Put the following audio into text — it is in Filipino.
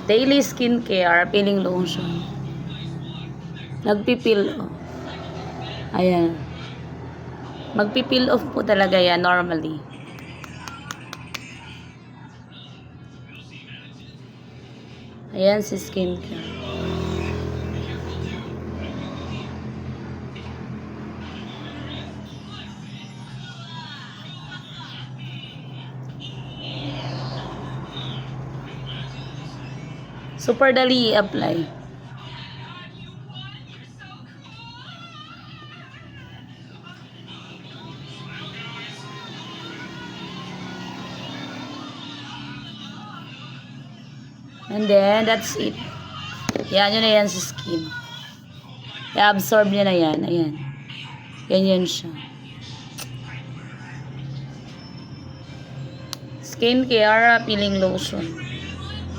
Daily skincare, peeling lotion. Nagpipil off. Ayan. Magpipil off po talaga yan normally. Ayan si skincare. Super dali i-apply. And then, that's it. Yan, yun na yan sa skin. I-absorb niya na yan. Ayan. Ganyan siya. Skincare, peeling lotion.